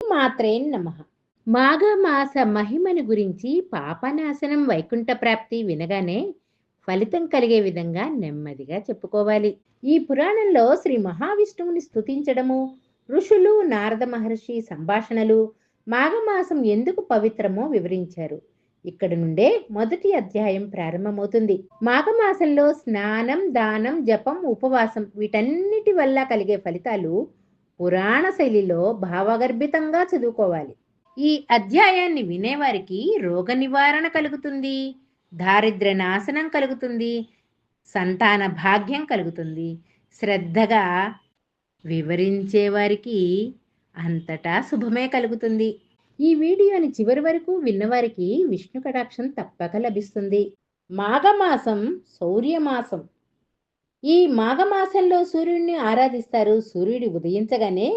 మాత్రే నమః. మాఘమాస మహిమను గురించి పాపనాశనం వైకుంఠ ప్రాప్తి వినగానే ఫలితం కలిగే విధంగా నెమ్మదిగా చెప్పుకోవాలి. ఈ పురాణంలో శ్రీ మహావిష్ణువుని స్తుతించడము, ఋషులు నారద మహర్షి సంభాషణలు, మాఘమాసం ఎందుకు పవిత్రమో వివరించారు. ఇక్కడ నుండే మొదటి అధ్యాయం ప్రారంభమవుతుంది. మాఘమాసంలో స్నానం, దానం, జపం, ఉపవాసం వీటన్నిటి వల్ల కలిగే ఫలితాలు పురాణ శైలిలో భావగర్భితంగా చదువుకోవాలి. ఈ అధ్యాయాన్ని వినేవారికి రోగ నివారణ కలుగుతుంది, దారిద్ర్య నాశనం కలుగుతుంది, సంతాన భాగ్యం కలుగుతుంది. శ్రద్ధగా వివరించేవారికి అంతటా శుభమే కలుగుతుంది. ఈ వీడియోని చివరి వరకు విన్నవారికి విష్ణు కటాక్షం తప్పక లభిస్తుంది. మాఘమాసం శౌర్యమాసం. ఈ మాఘమాసంలో సూర్యుడిని ఆరాధిస్తారు. సూర్యుడు ఉదయించగానే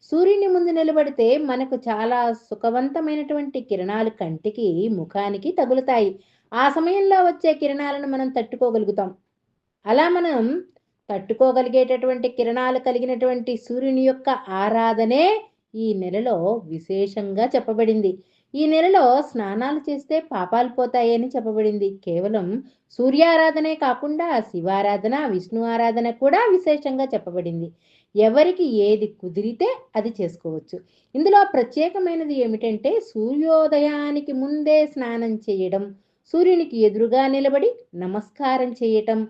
సూర్యుని ముందు నిలబడితే మనకు చాలా సుఖవంతమైనటువంటి కిరణాలు కంటికి, ముఖానికి తగులుతాయి. ఆ సమయంలో వచ్చే కిరణాలను మనం తట్టుకోగలుగుతాం. అలా మనం తట్టుకోగలిగేటటువంటి కిరణాలు కలిగినటువంటి సూర్యుని యొక్క ఆరాధనే ఈ నెలలో విశేషంగా చెప్పబడింది. ఈ నెలలో స్నానాలు చేస్తే పాపాలు పోతాయని చెప్పబడింది. కేవలం సూర్యారాధనే కాకుండా శివారాధన, విష్ణు ఆరాధన కూడా విశేషంగా చెప్పబడింది. ఎవరికి ఏది కుదిరితే అది చేసుకోవచ్చు. ఇందులో ప్రత్యేకమైనది ఏమిటంటే సూర్యోదయానికి ముందే స్నానం చేయడం, సూర్యునికి ఎదురుగా నిలబడి నమస్కారం చేయటం,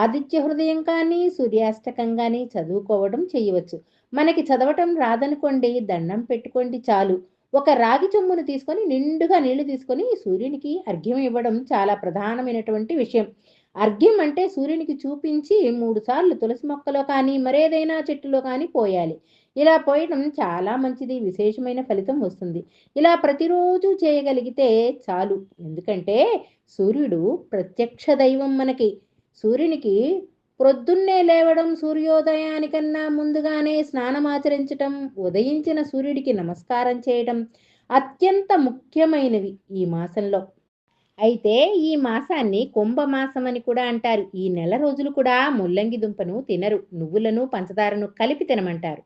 ఆదిత్య హృదయం కానీ సూర్యాష్టకం కానీ చదువుకోవడం చేయవచ్చు. మనకి చదవటం రాదనుకోండి, దండం పెట్టుకోండి చాలు. ఒక రాగి చెంబును తీసుకొని నిండుగా నీళ్లు తీసుకొని సూర్యునికి అర్ఘ్యం ఇవ్వడం చాలా ప్రధానమైనటువంటి విషయం. అర్ఘ్యం అంటే సూర్యునికి చూపించి 3 సార్లు తులసి మొక్కలో కానీ మరేదైనా చెట్టులో కానీ పోయాలి. ఇలా పోయడం చాలా మంచిది, విశేషమైన ఫలితం వస్తుంది. ఇలా ప్రతిరోజు చేయగలిగితే చాలు. ఎందుకంటే సూర్యుడు ప్రత్యక్ష దైవం మనకి. సూర్యునికి ప్రొద్దున్నే లేవడం, సూర్యోదయానికన్నా ముందుగానే స్నానమాచరించటం, ఉదయించిన సూర్యుడికి నమస్కారం చేయడం అత్యంత ముఖ్యమైనవి ఈ మాసంలో. అయితే ఈ మాసాన్ని కుంభమాసం అని కూడా అంటారు. ఈ నెల రోజులు కూడా ముల్లంగి దుంపను తినరు. నువ్వులను, పంచదారను కలిపి తినమంటారు.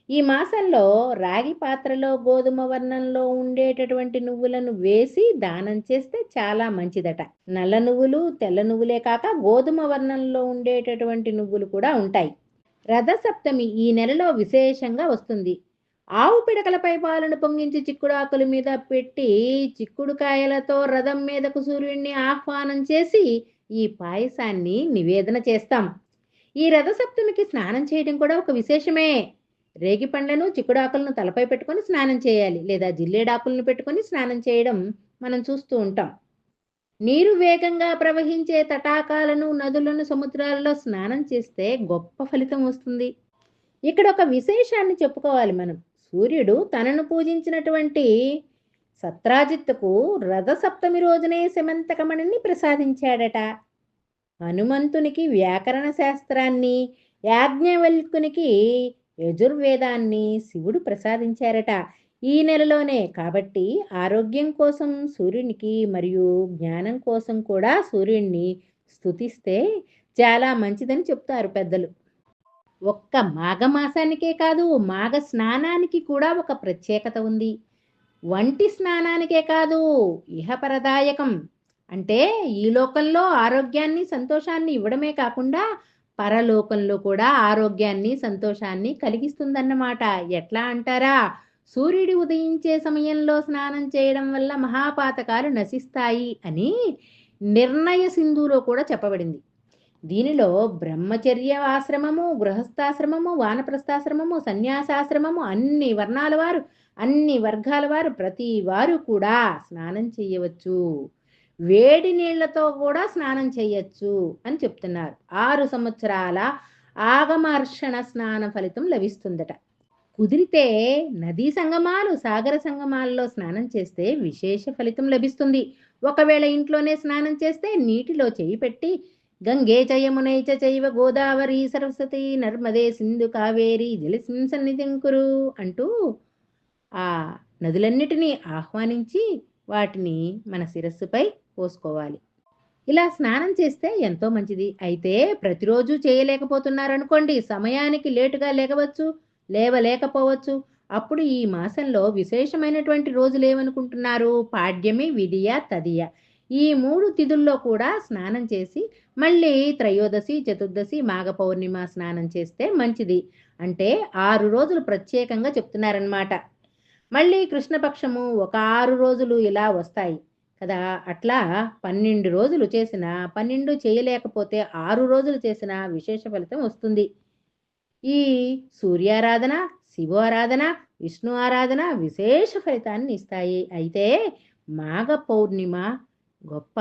ఈ మాసంలో రాగి పాత్రలో గోధుమ వర్ణంలో ఉండేటటువంటి నువ్వులను వేసి దానం చేస్తే చాలా మంచిదట. నల్ల నువ్వులు, తెల్ల నువ్వులే కాక గోధుమ వర్ణంలో ఉండేటటువంటి నువ్వులు కూడా ఉంటాయి. రథసప్తమి ఈ నెలలో విశేషంగా వస్తుంది. ఆవు పిడకలపై పాలను పొంగించి చిక్కుడాకుల మీద పెట్టి చిక్కుడుకాయలతో రథం మీదకు సూర్యుడిని ఆహ్వానం చేసి ఈ పాయసాన్ని నివేదన చేస్తాం. ఈ రథసప్తమికి స్నానం చేయడం కూడా ఒక విశేషమే. రేగి పండ్లను, చిక్కుడాకులను తలపై పెట్టుకొని స్నానం చేయాలి, లేదా జిల్లేడాకులను పెట్టుకొని స్నానం చేయడం మనం చూస్తూ ఉంటాం. నీరు వేగంగా ప్రవహించే తటాకాలను, నదులను, సముద్రాలలో స్నానం చేస్తే గొప్ప ఫలితం వస్తుంది. ఇక్కడ ఒక విశేషాన్ని చెప్పుకోవాలి మనం. సూర్యుడు తనను పూజించినటువంటి సత్రాజిత్తుకు రథసప్తమి రోజునే శమంతకమణిని ప్రసాదించాడట. హనుమంతునికి వ్యాకరణ శాస్త్రాన్ని, యాజ్ఞవల్కునికి యజుర్వేదాన్ని శివుడు ప్రసాదించారట ఈ నెలలోనే. కాబట్టి ఆరోగ్యం కోసం సూర్యునికి మరియు జ్ఞానం కోసం కూడా సూర్యుడిని స్తుతిస్తే చాలా మంచిదని చెప్తారు పెద్దలు. ఒక్క మాఘమాసానికే కాదు, మాఘ స్నానానికి కూడా ఒక ప్రత్యేకత ఉంది. వంటి స్నానానికే కాదు, ఇహపరదాయకం అంటే ఈ లోకంలో ఆరోగ్యాన్ని, సంతోషాన్ని ఇవ్వడమే కాకుండా పరలోకంలో కూడా ఆరోగ్యాన్ని, సంతోషాన్ని కలిగిస్తుందన్నమాట. ఎట్లా అంటారా? సూర్యుడు ఉదయించే సమయంలో స్నానం చేయడం వల్ల మహాపాతకాలు నశిస్తాయి అని నిర్ణయ సింధులో కూడా చెప్పబడింది. దీనిలో బ్రహ్మచర్య ఆశ్రమము, గృహస్థాశ్రమము, వానప్రస్థాశ్రమము, సన్యాసాశ్రమము, అన్ని వర్ణాల వారు, అన్ని వర్గాల వారు, ప్రతి వారు కూడా స్నానం చేయవచ్చు. వేడి నీళ్లతో కూడా స్నానం చేయొచ్చు అని చెప్తున్నారు. 6 సంవత్సరాల ఆగమర్షణ స్నాన ఫలితం లభిస్తుందట. కుదిరితే నదీ సంగమాలు, సాగర సంగమాలలో స్నానం చేస్తే విశేష ఫలితం లభిస్తుంది. ఒకవేళ ఇంట్లోనే స్నానం చేస్తే నీటిలో చేయి పెట్టి గంగే చ యమునై చ చైవ గోదావరి సరస్వతి నర్మదే సింధు కావేరి జలసిం సన్నిధిం కురు అంటూ ఆ నదులన్నిటినీ ఆహ్వానించి వాటిని మన శిరస్సుపై పోసుకోవాలి. ఇలా స్నానం చేస్తే ఎంతో మంచిది. అయితే ప్రతిరోజు చేయలేకపోతున్నారనుకోండి, సమయానికి లేటుగా లేకపోవచ్చు, అప్పుడు ఈ మాసంలో విశేషమైనటువంటి రోజులు ఏమనుకుంటున్నారు? పాడ్యమి, విదియ, తదియ. ఈ 3 తిథుల్లో కూడా స్నానం చేసి మళ్ళీ త్రయోదశి, చతుర్దశి, మాఘ పౌర్ణిమ స్నానం చేస్తే మంచిది. అంటే 6 రోజులు ప్రత్యేకంగా చెప్తున్నారనమాట. మళ్ళీ కృష్ణపక్షము ఒక 6 రోజులు ఇలా వస్తాయి కదా! అట్లా 12 రోజులు చేసినా, 12 చేయలేకపోతే 6 రోజులు చేసినా విశేష ఫలితం వస్తుంది. ఈ సూర్యారాధన, శివారాధన, విష్ణు ఆరాధన విశేష ఫలితాన్ని ఇస్తాయి. అయితే మాఘ పౌర్ణిమ గొప్ప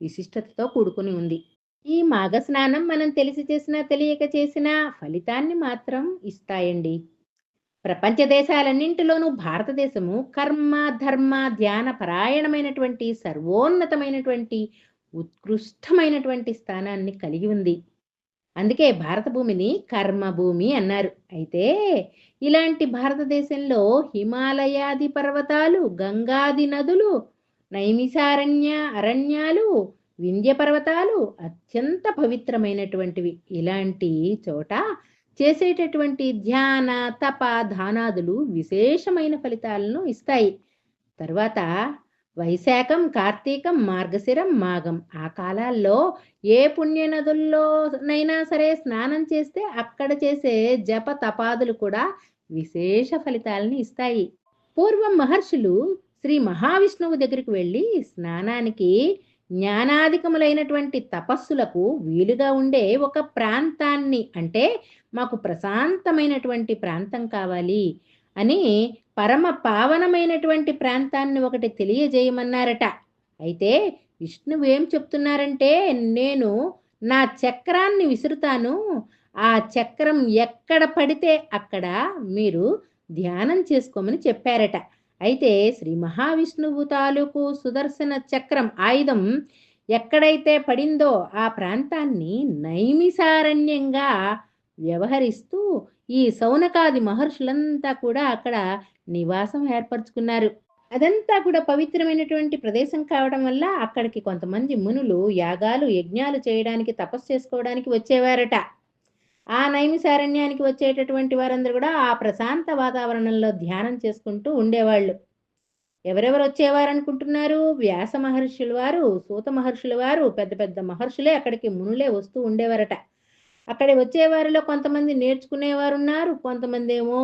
విశిష్టతతో కూడుకుని ఉంది. ఈ మాఘ స్నానం మనం తెలిసి చేసినా, తెలియక చేసినా ఫలితాన్ని మాత్రం ఇస్తాయండి. ప్రపంచ దేశాలన్నింటిలోనూ భారతదేశము కర్మ, ధర్మ, ధ్యాన పరాయణమైనటువంటి సర్వోన్నతమైనటువంటి ఉత్కృష్టమైనటువంటి స్థానాన్ని కలిగి ఉంది. అందుకే భారత భూమిని కర్మభూమి అన్నారు. అయితే ఇలాంటి భారతదేశంలో హిమాలయాది పర్వతాలు, గంగాది నదులు, నైమిసారణ్య అరణ్యాలు, వింధ్య పర్వతాలు అత్యంత పవిత్రమైనటువంటివి. ఇలాంటి చోట చేసేటటువంటి ధ్యాన, తప, దానాదులు విశేషమైన ఫలితాలను ఇస్తాయి. తర్వాత వైశాఖం, కార్తీకం, మార్గశిరం, మాఘం ఆ కాలాల్లో ఏ పుణ్య నదుల్లోనైనా సరే స్నానం చేస్తే అక్కడ చేసే జప తపాదులు కూడా విశేష ఫలితాలను ఇస్తాయి. పూర్వం మహర్షులు శ్రీ మహావిష్ణువు దగ్గరికి వెళ్ళి స్నానానికి జ్ఞానాధికములైనటువంటి తపస్సులకు వీలుగా ఉండే ఒక ప్రాంతాన్ని, అంటే మాకు ప్రశాంతమైనటువంటి ప్రాంతం కావాలి అని పరమ పావనమైనటువంటి ప్రాంతాన్ని ఒకటి తెలియజేయమన్నారట. అయితే విష్ణువు ఏం చెప్తున్నారంటే, నేను నా చక్రాన్ని విసురుతాను, ఆ చక్రం ఎక్కడ పడితే అక్కడ మీరు ధ్యానం చేసుకోమని చెప్పారట. అయితే శ్రీ మహావిష్ణువు తాలూకు సుదర్శన చక్రం ఆయుధం ఎక్కడైతే పడిందో ఆ ప్రాంతాన్ని నైమిసారణ్యంగా వ్యవహరిస్తూ ఈ సౌనకాది మహర్షులంతా కూడా అక్కడ నివాసం ఏర్పరచుకున్నారు. అదంతా కూడా పవిత్రమైనటువంటి ప్రదేశం కావడం వల్ల అక్కడికి కొంతమంది మునులు యాగాలు, యజ్ఞాలు చేయడానికి, తపస్సు చేసుకోవడానికి వచ్చేవారట. ఆ నైమిసారణ్యానికి వచ్చేటటువంటి వారందరూ కూడా ఆ ప్రశాంత వాతావరణంలో ధ్యానం చేసుకుంటూ ఉండేవాళ్ళు. ఎవరెవరు వచ్చేవారనుకుంటున్నారు? వ్యాస మహర్షుల వారు, సూత మహర్షుల వారు, పెద్ద పెద్ద మహర్షులే అక్కడికి మునులే వస్తూ ఉండేవారట. అక్కడ వచ్చేవారిలో కొంతమంది నేర్చుకునేవారున్నారు, కొంతమంది ఏమో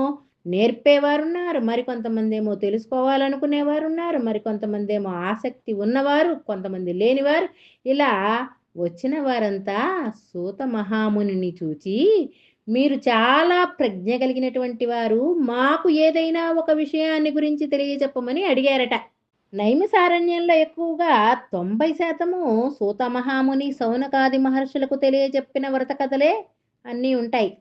నేర్పేవారున్నారు, మరికొంతమంది ఏమో తెలుసుకోవాలనుకునేవారున్నారు, మరికొంతమంది ఏమో ఆసక్తి ఉన్నవారు, కొంతమంది లేనివారు. ఇలా వచ్చిన వారంతా సూత మహామునిని చూచి, మీరు చాలా ప్రజ్ఞ కలిగినటువంటి వారు, మాకు ఏదైనా ఒక విషయాన్ని గురించి తెలియజెప్పమని అడిగారట. నైమిసారణ్యంలో ఎక్కువగా 90% సూత మహాముని, సౌనకాది మహర్షులకు తెలియజెప్పిన వ్రత కథలే అన్నీ ఉంటాయి.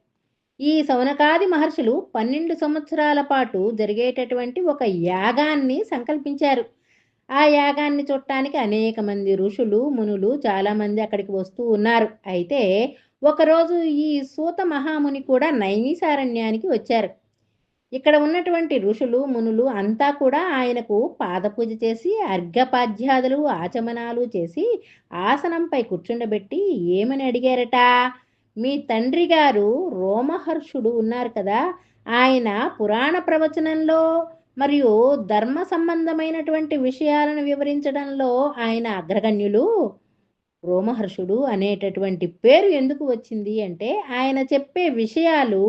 ఈ సౌనకాది మహర్షులు 12 సంవత్సరాల పాటు జరిగేటటువంటి ఒక యాగాన్ని సంకల్పించారు. ఆ యాగాన్ని చూడటానికి అనేక మంది ఋషులు, మునులు చాలా మంది అక్కడికి వస్తూ ఉన్నారు. అయితే ఒకరోజు ఈ సూత మహాముని కూడా నైమిసారణ్యానికి వచ్చారు. ఇక్కడ ఉన్నటువంటి ఋషులు, మునులు అంతా కూడా ఆయనకు పాదపూజ చేసి, అర్ఘ్యపాద్యాదులు, ఆచమనాలు చేసి ఆసనంపై కూర్చుండబెట్టి ఏమని అడిగారట? మీ తండ్రి గారు రోమహర్షుడు ఉన్నారు కదా, ఆయన పురాణ ప్రవచనంలో మరియు ధర్మ సంబంధమైనటువంటి విషయాలను వివరించడంలో ఆయన అగ్రగణ్యులు. రోమహర్షుడు అనేటటువంటి పేరు ఎందుకు వచ్చింది అంటే, ఆయన చెప్పే విషయాలు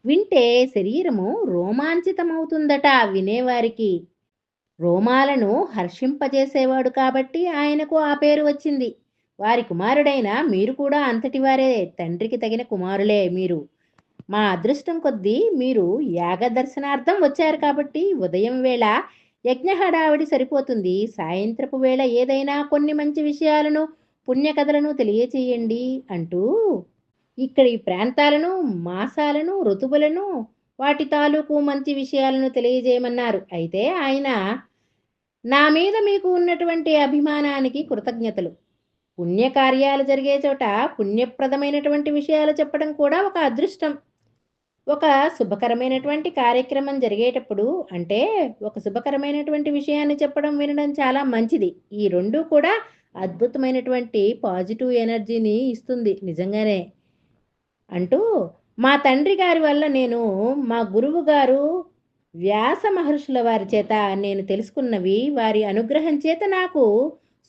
వింటే శరీరము రోమాంచితమవుతుందట వినేవారికి. రోమాలను హర్షింపజేసేవాడు కాబట్టి ఆయనకు ఆ పేరు వచ్చింది. వారి కుమారుడైన మీరు కూడా అంతటి వారే, తండ్రికి తగిన కుమారులే మీరు. మా అదృష్టం కొద్దీ మీరు యాగ దర్శనార్థం వచ్చారు కాబట్టి ఉదయం వేళ యజ్ఞ హడావిడి సరిపోతుంది. సాయంత్రపు వేళ ఏదైనా కొన్ని మంచి విషయాలను, పుణ్యకథలను తెలియచేయండి అంటూ ఇక్కడ ఈ ప్రాంతాలను, మాసాలను, ఋతువులను, వాటి తాలూకు మంచి విషయాలను తెలియజేయమన్నారు. అయితే ఆయన, నా మీద మీకు ఉన్నటువంటి అభిమానానికి కృతజ్ఞతలు. పుణ్యకార్యాలు జరిగే చోట పుణ్యప్రదమైనటువంటి విషయాలు చెప్పడం కూడా ఒక అదృష్టం. ఒక శుభకరమైనటువంటి కార్యక్రమం జరిగేటప్పుడు, అంటే ఒక శుభకరమైనటువంటి విషయాన్ని చెప్పడం, వినడం చాలా మంచిది. ఈ రెండు కూడా అద్భుతమైనటువంటి పాజిటివ్ ఎనర్జీని ఇస్తుంది నిజంగానే అంటూ, మా తండ్రి గారి వల్ల నేను, మా గురువు గారు వ్యాస మహర్షుల వారి చేత నేను తెలుసుకున్నవి, వారి అనుగ్రహం చేత నాకు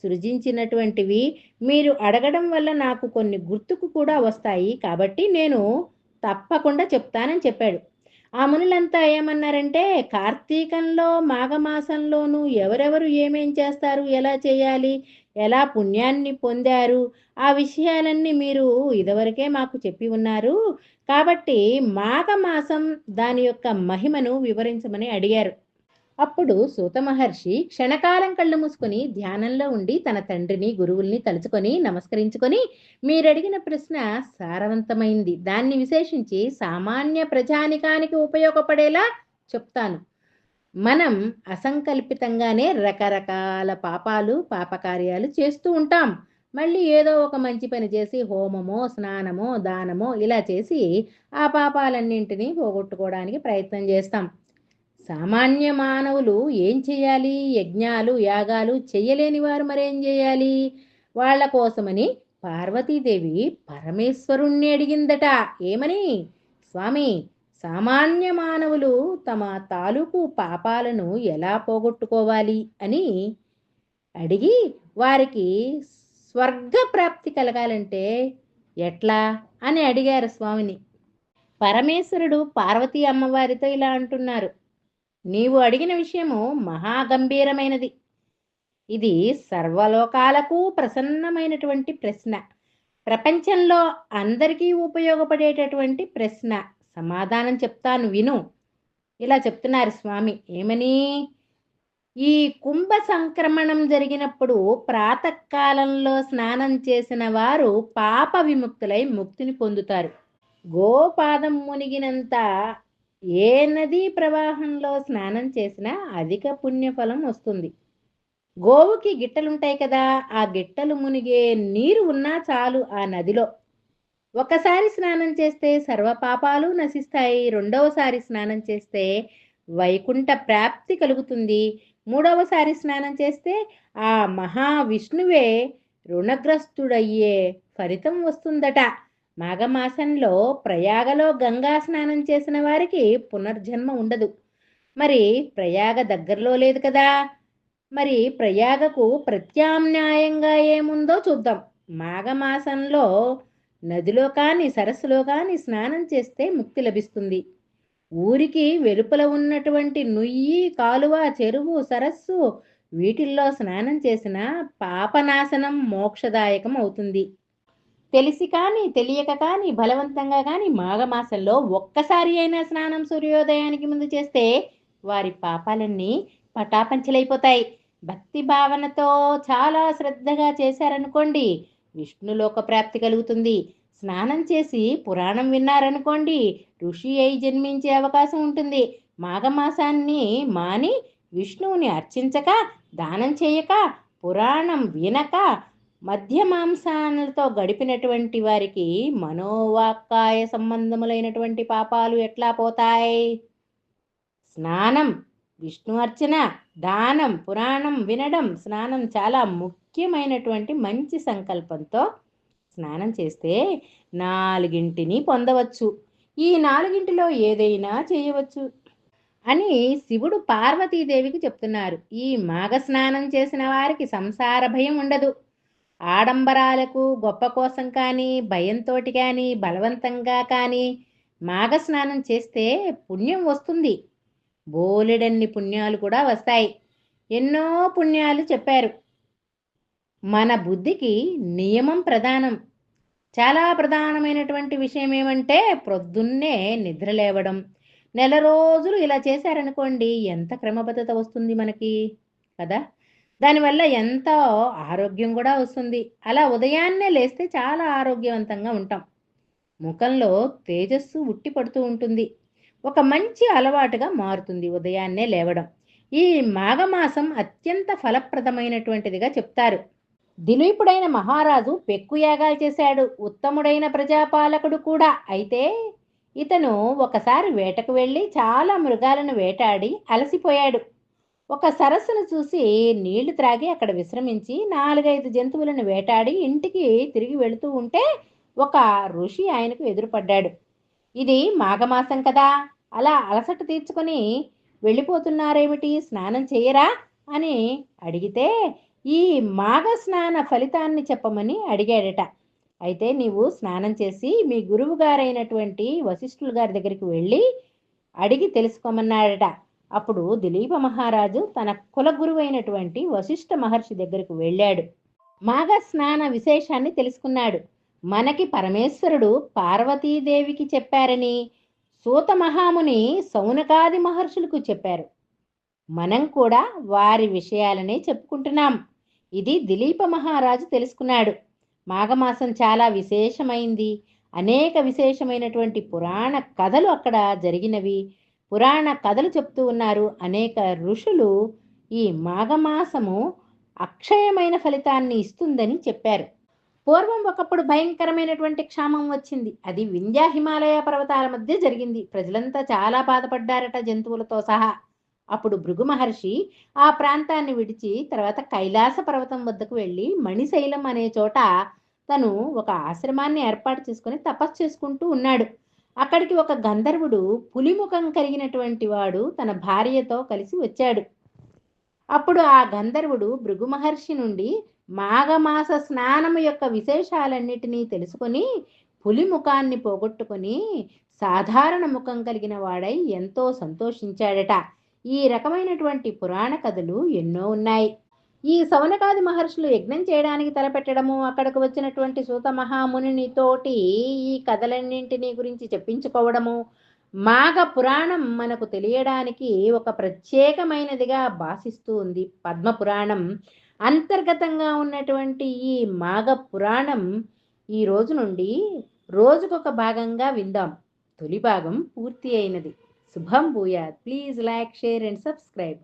సృజించినటువంటివి మీరు అడగడం వల్ల నాకు కొన్ని గుర్తుకు కూడా వస్తాయి. కాబట్టి నేను తప్పకుండా చెప్తానని చెప్పాడు. ఆ మునులంతా ఏమన్నారంటే, కార్తీకంలో మాఘమాసంలోనూ ఎవరెవరు ఏమేం చేస్తారు, ఎలా చేయాలి, ఎలా పుణ్యాన్ని పొందారు, ఆ విషయాలన్నీ మీరు ఇదివరకే మాకు చెప్పి ఉన్నారు. కాబట్టి మాఘమాసం దాని యొక్క మహిమను వివరించమని అడిగారు. అప్పుడు సూత మహర్షి క్షణకాలం కళ్ళు మూసుకొని ధ్యానంలో ఉండి తన తండ్రిని గురువుల్ని తలుచుకొని నమస్కరించుకొని, మీరడిగిన ప్రశ్న సారవంతమైంది, దాన్ని విశేషించి సామాన్య ప్రజానికానికి ఉపయోగపడేలా చెప్తాను. మనం అసంకల్పితంగానే రకరకాల పాపకార్యాలు చేస్తూ ఉంటాం. మళ్ళీ ఏదో ఒక మంచి పని చేసి హోమమో స్నానమో దానమో ఇలా చేసి ఆ పాపాలన్నింటినీ పోగొట్టుకోవడానికి ప్రయత్నం చేస్తాం. సామాన్య మానవులు ఏం చేయాలి? యజ్ఞాలు యాగాలు చెయ్యలేని వారు మరేం చేయాలి? వాళ్ళ కోసమని పార్వతీదేవి పరమేశ్వరుణ్ణి అడిగిందట. ఏమని? స్వామి, సామాన్య మానవులు తమ తాలూకు పాపాలను ఎలా పోగొట్టుకోవాలి అని అడిగి, వారికి స్వర్గ ప్రాప్తి కలగాలంటే ఎట్లా అని అడిగారు స్వామిని. పరమేశ్వరుడు పార్వతీ అమ్మవారితో ఇలా అంటున్నారు, నీవు అడిగిన విషయము మహాగంభీరమైనది. ఇది సర్వలోకాలకు ప్రసన్నమైనటువంటి ప్రశ్న. ప్రపంచంలో అందరికీ ఉపయోగపడేటటువంటి ప్రశ్న. సమాధానం చెప్తాను విను. ఇలా చెప్తున్నారు స్వామి. ఏమని? ఈ కుంభ సంక్రమణం జరిగినప్పుడు ప్రాతకాలంలో స్నానం చేసిన వారు పాప విముక్తులై ముక్తిని పొందుతారు. గోపాదం మునిగినంత ఏ నదీ ప్రవాహంలో స్నానం చేసినా అధిక పుణ్యఫలం వస్తుంది. గోవుకి గిట్టలుంటాయి కదా, ఆ గిట్టలు మునిగే నీరు ఉన్నా చాలు ఆ నదిలో. ఒకసారి స్నానం చేస్తే సర్వ పాపాలు నశిస్తాయి. రెండవసారి స్నానం చేస్తే వైకుంఠ ప్రాప్తి కలుగుతుంది. మూడవసారి స్నానం చేస్తే ఆ మహావిష్ణువే రుణగ్రస్తుడయ్యే ఫలితం వస్తుందట. మాఘమాసంలో ప్రయాగలో గంగా స్నానం చేసిన వారికి పునర్జన్మ ఉండదు. మరి ప్రయాగ దగ్గరలో లేదు కదా, మరి ప్రయాగకు ప్రత్యామ్నాయంగా ఏముందో చూద్దాం. మాఘమాసంలో నదిలో కానీ సరస్సులో కానీ స్నానం చేస్తే ముక్తి లభిస్తుంది. ఊరికి వెలుపల ఉన్నటువంటి నుయ్యి, కాలువ, చెరువు, సరస్సు వీటిల్లో స్నానం చేసిన పాపనాశనం మోక్షదాయకం అవుతుంది. తెలిసి కానీ తెలియక కానీ బలవంతంగా కానీ మాఘమాసంలో ఒక్కసారి అయినా స్నానం సూర్యోదయానికి ముందు చేస్తే వారి పాపాలన్నీ పటాపంచలైపోతాయి. భక్తి భావనతో చాలా శ్రద్ధగా చేశారనుకోండి, విష్ణులోక ప్రాప్తి కలుగుతుంది. స్నానం చేసి పురాణం విన్నారనుకోండి, ఋషి అయి జన్మించే అవకాశం ఉంటుంది. మాఘమాసాన్ని మాని విష్ణువుని అర్చించక, దానం చేయక, పురాణం వినక మధ్యమాంసాలతో గడిపినటువంటి వారికి మనోవాక్కాయ సంబంధములైనటువంటి పాపాలు ఎట్లా పోతాయి? స్నానం, విష్ణు అర్చన, దానం, పురాణం వినడం, స్నానం చాలా ముఖ్యమైనటువంటి మంచి సంకల్పంతో స్నానం చేస్తే 4ంటిని పొందవచ్చు. ఈ 4ంటిలో ఏదైనా చేయవచ్చు అని శివుడు పార్వతీదేవికి చెప్తున్నారు. ఈ మాఘ స్నానం చేసిన వారికి సంసార భయం ఉండదు. ఆడంబరాలకు గొప్ప కోసం కానీ, భయంతో కానీ, బలవంతంగా కానీ మాఘ స్నానం చేస్తే పుణ్యం వస్తుంది. బోలెడన్ని పుణ్యాలు కూడా వస్తాయి. ఎన్నో పుణ్యాలు చెప్పారు. మన బుద్ధికి నియమం ప్రధానం. చాలా ప్రధానమైనటువంటి విషయం ఏమంటే ప్రొద్దున్నే నిద్ర లేవడం. నెల రోజులు ఇలా చేశారనుకోండి, ఎంత క్రమబద్ధత వస్తుంది మనకి కదా. దానివల్ల ఎంతో ఆరోగ్యం కూడా వస్తుంది. అలా ఉదయాన్నే లేస్తే చాలా ఆరోగ్యవంతంగా ఉంటాం. ముఖంలో తేజస్సు ఉట్టి పడుతూ ఉంటుంది. ఒక మంచి అలవాటుగా మారుతుంది ఉదయాన్నే లేవడం. ఈ మాఘమాసం అత్యంత ఫలప్రదమైనటువంటిదిగా చెప్తారు. దిలీపుడైన మహారాజు పెక్కు యాగాలు చేశాడు. ఉత్తముడైన ప్రజాపాలకుడు కూడా. అయితే ఇతను ఒకసారి వేటకు వెళ్ళి చాలా మృగాలను వేటాడి అలసిపోయాడు. ఒక సరస్సును చూసి నీళ్లు త్రాగి అక్కడ విశ్రమించి 4-5 జంతువులను వేటాడి ఇంటికి తిరిగి వెళుతూ ఉంటే ఒక ఋషి ఆయనకు ఎదురుపడ్డాడు. ఇది మాఘమాసం కదా, అలా అలసట తీర్చుకొని వెళ్ళిపోతున్నారేమిటి, స్నానం చేయరా అని అడిగితే ఈ మాఘ స్నాన ఫలితాన్ని చెప్పమని అడిగాడట. అయితే నీవు స్నానం చేసి మీ గురువు గారైనటువంటి వశిష్ఠుల గారి దగ్గరికి వెళ్ళి అడిగి తెలుసుకోమన్నాడట. అప్పుడు దిలీప మహారాజు తన కుల గురువైనటువంటి వశిష్ఠ మహర్షి దగ్గరకు వెళ్ళాడు. మాఘ స్నాన విశేషాన్ని తెలుసుకున్నాడు. మనకి పరమేశ్వరుడు పార్వతీదేవికి చెప్పారని సూత మహాముని సౌనకాది మహర్షులకు చెప్పారు. మనం కూడా వారి విషయాలనే చెప్పుకుంటున్నాం. ఇది దిలీప మహారాజు తెలుసుకున్నాడు. మాఘమాసం చాలా విశేషమైంది. అనేక విశేషమైనటువంటి పురాణ కథలు అక్కడ జరిగినవి. పురాణ కథలు చెప్తూ ఉన్నారు. అనేక ఋషులు ఈ మాఘమాసము అక్షయమైన ఫలితాన్ని ఇస్తుందని చెప్పారు. పూర్వం ఒకప్పుడు భయంకరమైనటువంటి క్షామం వచ్చింది. అది వింధ్య హిమాలయ పర్వతాల మధ్య జరిగింది. ప్రజలంతా చాలా బాధపడ్డారట, జంతువులతో సహా. అప్పుడు భృగు మహర్షి ఆ ప్రాంతాన్ని విడిచి తర్వాత కైలాస పర్వతం వద్దకు వెళ్ళి మణిశైలం అనే చోట తను ఒక ఆశ్రమాన్ని ఏర్పాటు చేసుకుని తపస్సు చేసుకుంటూ ఉన్నాడు. అక్కడికి ఒక గంధర్వుడు పులిముఖం కలిగినటువంటి వాడు తన భార్యతో కలిసి వచ్చాడు. అప్పుడు ఆ గంధర్వుడు భృగు మహర్షి నుండి మాఘమాస స్నానము యొక్క విశేషాలన్నిటినీ తెలుసుకొని పులి ముఖాన్ని పోగొట్టుకొని సాధారణ ముఖం కలిగిన వాడై ఎంతో సంతోషించాడట. ఈ రకమైనటువంటి పురాణ కథలు ఎన్నో ఉన్నాయి. ఈ సౌనకాది మహర్షులు యజ్ఞం చేయడానికి తలపెట్టడము, అక్కడికి వచ్చినటువంటి సూత మహాముని తోటి ఈ కథలన్నింటినీ గురించి చెప్పించుకోవడము, మాఘ పురాణం మనకు తెలియడానికి ఒక ప్రత్యేకమైనదిగా భాసిస్తూ ఉంది. పద్మ పురాణం అంతర్గతంగా ఉన్నటువంటి ఈ మాఘ పురాణం ఈ రోజు నుండి రోజుకొక భాగంగా విందాం. తొలి భాగం పూర్తి అయినది. శుభం భూయాత్. Please like, share and subscribe.